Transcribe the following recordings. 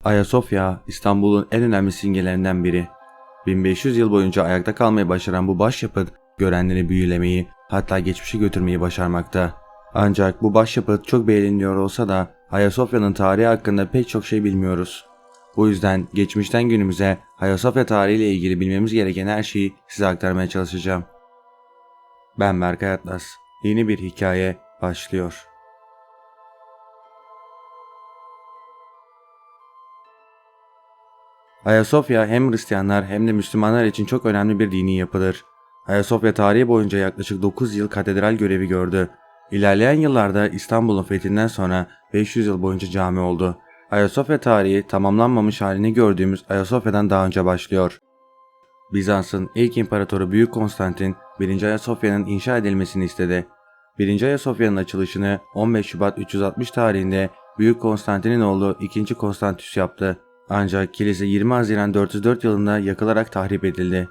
Ayasofya, İstanbul'un en önemli simgelerinden biri. 1500 yıl boyunca ayakta kalmayı başaran bu başyapıt, görenleri büyülemeyi, hatta geçmişe götürmeyi başarmakta. Ancak bu başyapıt çok beğeniliyor olsa da Ayasofya'nın tarihi hakkında pek çok şey bilmiyoruz. Bu yüzden geçmişten günümüze Ayasofya tarihiyle ilgili bilmemiz gereken her şeyi size aktarmaya çalışacağım. Ben Berkay Atlas. Yeni bir hikaye başlıyor. Ayasofya hem Hristiyanlar hem de Müslümanlar için çok önemli bir dini yapıdır. Ayasofya tarihi boyunca yaklaşık 9 yıl katedral görevi gördü. İlerleyen yıllarda İstanbul'un fethinden sonra 500 yıl boyunca cami oldu. Ayasofya tarihi tamamlanmamış halini gördüğümüz Ayasofya'dan daha önce başlıyor. Bizans'ın ilk imparatoru Büyük Konstantin 1. Ayasofya'nın inşa edilmesini istedi. 1. Ayasofya'nın açılışını 15 Şubat 360 tarihinde Büyük Konstantin'in oğlu 2. Konstantius yaptı. Ancak kilise 20 Haziran 404 yılında yakılarak tahrip edildi.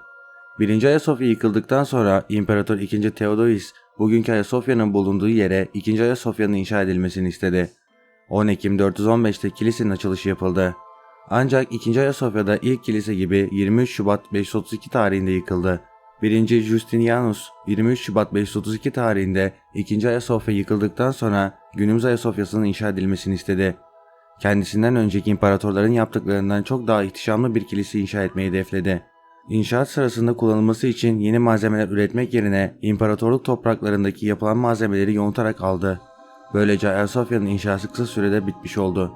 1. Ayasofya yıkıldıktan sonra İmparator 2. Theodosius bugünkü Ayasofya'nın bulunduğu yere 2. Ayasofya'nın inşa edilmesini istedi. 10 Ekim 415'te kilisenin açılışı yapıldı. Ancak 2. Ayasofya'da ilk kilise gibi 23 Şubat 532 tarihinde yıkıldı. 1. Justinianus 23 Şubat 532 tarihinde 2. Ayasofya yıkıldıktan sonra günümüz Ayasofya'sının inşa edilmesini istedi. Kendisinden önceki imparatorların yaptıklarından çok daha ihtişamlı bir kilise inşa etmeyi hedefledi. İnşaat sırasında kullanılması için yeni malzemeler üretmek yerine imparatorluk topraklarındaki yapılan malzemeleri yontarak aldı. Böylece Ayasofya'nın inşası kısa sürede bitmiş oldu.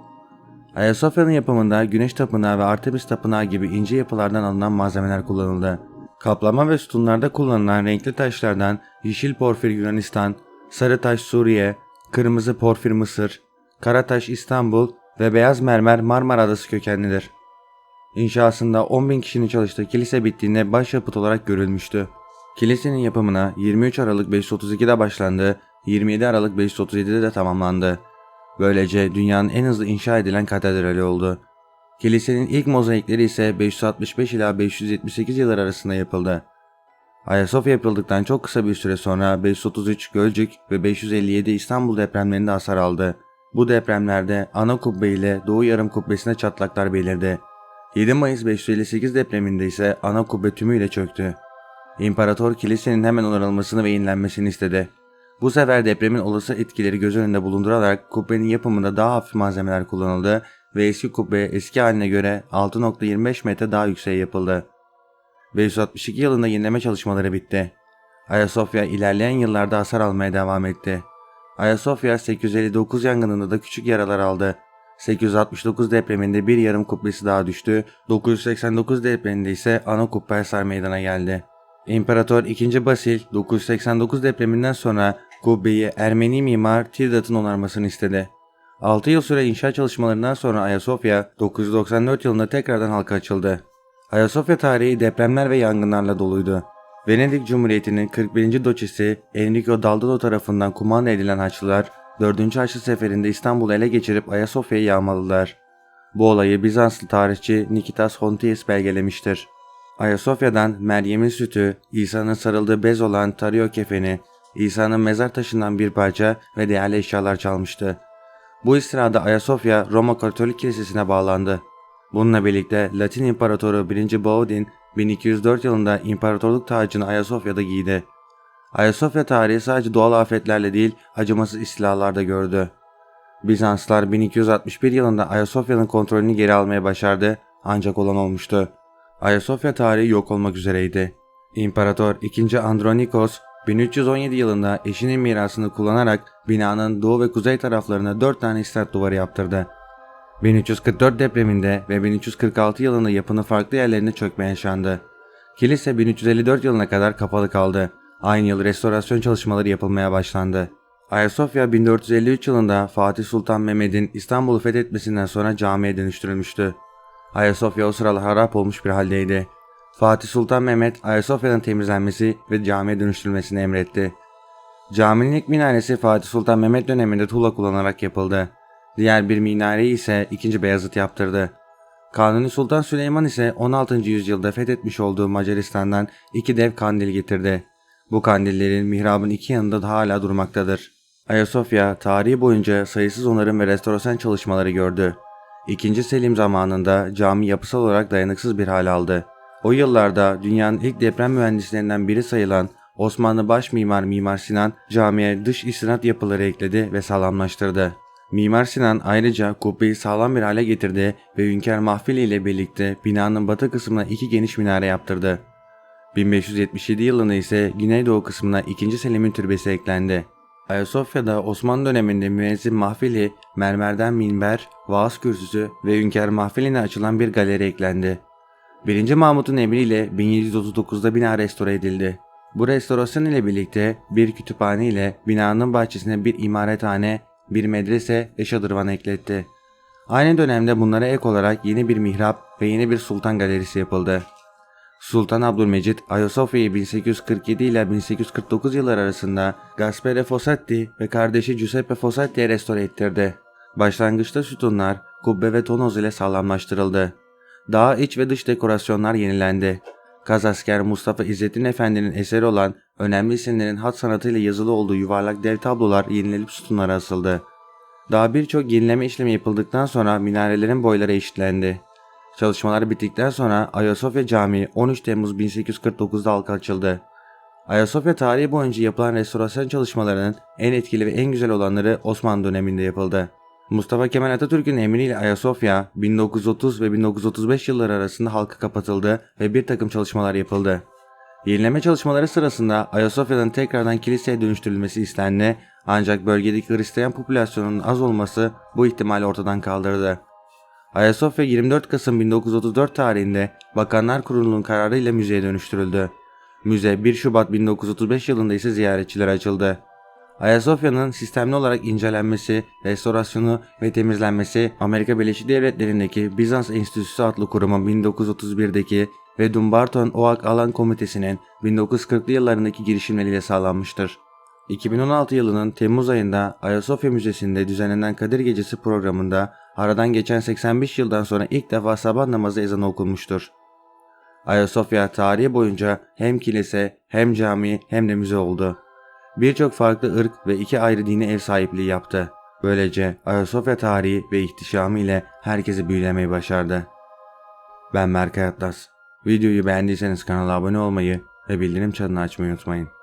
Ayasofya'nın yapımında Güneş Tapınağı ve Artemis Tapınağı gibi ince yapılardan alınan malzemeler kullanıldı. Kaplama ve sütunlarda kullanılan renkli taşlardan yeşil porfir Yunanistan, sarı taş Suriye, kırmızı porfir Mısır, kara taş İstanbul ve beyaz mermer Marmara Adası kökenlidir. İnşasında 10.000 kişinin çalıştığı kilise bittiğinde başyapıt olarak görülmüştü. Kilisenin yapımına 23 Aralık 532'de başlandı, 27 Aralık 537'de de tamamlandı. Böylece dünyanın en hızlı inşa edilen katedrali oldu. Kilisenin ilk mozaikleri ise 565 ila 578 yıllar arasında yapıldı. Ayasofya yapıldıktan çok kısa bir süre sonra 533 Gölcük ve 557 İstanbul depremlerinde hasar aldı. Bu depremlerde ana kubbe ile Doğu Yarım kubbesine çatlaklar belirdi. 7 Mayıs 558 depreminde ise ana kubbe tümüyle çöktü. İmparator kilisenin hemen onarılmasını ve yenilenmesini istedi. Bu sefer depremin olası etkileri göz önünde bulundurarak kubbenin yapımında daha hafif malzemeler kullanıldı ve eski kubbe eski haline göre 6.25 metre daha yükseğe yapıldı. 562 yılında yenileme çalışmaları bitti. Ayasofya ilerleyen yıllarda hasar almaya devam etti. Ayasofya 859 yangınında da küçük yaralar aldı. 869 depreminde bir yarım kubbesi daha düştü. 989 depreminde ise ana kubbe hasar meydana geldi. İmparator II. Basil 989 depreminden sonra kubbeyi Ermeni mimar Tildat'ın onarmasını istedi. 6 yıl süre inşaat çalışmalarından sonra Ayasofya 994 yılında tekrardan halka açıldı. Ayasofya tarihi depremler ve yangınlarla doluydu. Venedik Cumhuriyeti'nin 41. Doçesi Enrico Daldalo tarafından kumanda edilen Haçlılar 4. Haçlı Seferi'nde İstanbul'u ele geçirip Ayasofya'yı yağmaladılar. Bu olayı Bizanslı tarihçi Nikitas Hontius belgelemiştir. Ayasofya'dan Meryem'in sütü, İsa'nın sarıldığı bez olan Tario kefeni, İsa'nın mezar taşından bir parça ve değerli eşyalar çalmıştı. Bu istirada Ayasofya Roma Katolik Kilisesi'ne bağlandı. Bununla birlikte Latin İmparatoru 1. Baudin 1204 yılında imparatorluk tacını Ayasofya'da giydi. Ayasofya tarihi sadece doğal afetlerle değil acımasız istilalar da gördü. Bizanslar 1261 yılında Ayasofya'nın kontrolünü geri almaya başardı ancak olan olmuştu. Ayasofya tarihi yok olmak üzereydi. İmparator II. Andronikos 1317 yılında eşinin mirasını kullanarak binanın doğu ve kuzey taraflarına 4 tane istat duvarı yaptırdı. 1344 depreminde ve 1346 yılında yapının farklı yerlerinde çökme yaşandı. Kilise 1354 yılına kadar kapalı kaldı. Aynı yıl restorasyon çalışmaları yapılmaya başlandı. Ayasofya 1453 yılında Fatih Sultan Mehmet'in İstanbul'u fethetmesinden sonra camiye dönüştürülmüştü. Ayasofya o sıralar harap olmuş bir haldeydi. Fatih Sultan Mehmet Ayasofya'nın temizlenmesi ve camiye dönüştürülmesini emretti. Caminin ilk minaresi Fatih Sultan Mehmet döneminde tuğla kullanarak yapıldı. Diğer bir minareyi ise 2. Beyazıt yaptırdı. Kanuni Sultan Süleyman ise 16. yüzyılda fethetmiş olduğu Macaristan'dan 2 dev kandil getirdi. Bu kandillerin mihrabın 2 yanında da hala durmaktadır. Ayasofya tarihi boyunca sayısız onarım ve restorasyon çalışmaları gördü. II. Selim zamanında cami yapısal olarak dayanıksız bir hal aldı. O yıllarda dünyanın ilk deprem mühendislerinden biri sayılan Osmanlı baş mimar Mimar Sinan camiye dış istinat yapıları ekledi ve sağlamlaştırdı. Mimar Sinan ayrıca kubbeyi sağlam bir hale getirdi ve Hünkâr Mahfili ile birlikte binanın batı kısmına 2 geniş minare yaptırdı. 1577 yılında ise güneydoğu kısmına II. Selim'in türbesi eklendi. Ayasofya'da Osmanlı döneminde müezzin Mahfili, mermerden minber, vaaz kürsüsü ve Hünkâr Mahfili'ne açılan bir galeri eklendi. 1. Mahmut'un emriyle 1739'da bina restore edildi. Bu restorasyon ile birlikte bir kütüphane ile binanın bahçesine bir imarethane, bir medrese ve şadırvan ekletti. Aynı dönemde bunlara ek olarak yeni bir mihrap ve yeni bir sultan galerisi yapıldı. Sultan Abdülmecit, Ayasofya'yı 1847 ile 1849 yılları arasında Gaspare Fossati ve kardeşi Giuseppe Fossati'ye restore ettirdi. Başlangıçta sütunlar, kubbe ve tonoz ile sağlamlaştırıldı. Daha iç ve dış dekorasyonlar yenilendi. Kazasker Mustafa İzzettin Efendi'nin eseri olan önemli isimlerin hat sanatıyla yazılı olduğu yuvarlak dev tablolar yenilenip sütunlara asıldı. Daha birçok yenileme işlemi yapıldıktan sonra minarelerin boyları eşitlendi. Çalışmalar bittikten sonra Ayasofya Camii 13 Temmuz 1849'da halka açıldı. Ayasofya tarihi boyunca yapılan restorasyon çalışmalarının en etkili ve en güzel olanları Osmanlı döneminde yapıldı. Mustafa Kemal Atatürk'ün emriyle Ayasofya 1930 ve 1935 yılları arasında halka kapatıldı ve bir takım çalışmalar yapıldı. Yenileme çalışmaları sırasında Ayasofya'nın tekrardan kiliseye dönüştürülmesi istendi ancak bölgedeki Hristiyan popülasyonunun az olması bu ihtimali ortadan kaldırdı. Ayasofya 24 Kasım 1934 tarihinde Bakanlar Kurulu'nun kararıyla müzeye dönüştürüldü. Müze 1 Şubat 1935 yılında ise ziyaretçilere açıldı. Ayasofya'nın sistemli olarak incelenmesi, restorasyonu ve temizlenmesi Amerika Birleşik Devletleri'ndeki Bizans Enstitüsü adlı kurumun 1931'deki ve Dumbarton Oak Alan Komitesi'nin 1940'lı yıllarındaki girişimleriyle sağlanmıştır. 2016 yılının Temmuz ayında Ayasofya Müzesi'nde düzenlenen Kadir Gecesi programında aradan geçen 85 yıldan sonra ilk defa sabah namazı ezanı okunmuştur. Ayasofya tarihi boyunca hem kilise, hem cami, hem de müze oldu. Birçok farklı ırk ve 2 ayrı dine ev sahipliği yaptı. Böylece Ayasofya tarihi ve ihtişamı ile herkesi büyülemeyi başardı. Ben Berkay Atlas. Videoyu beğendiyseniz kanala abone olmayı ve bildirim çanını açmayı unutmayın.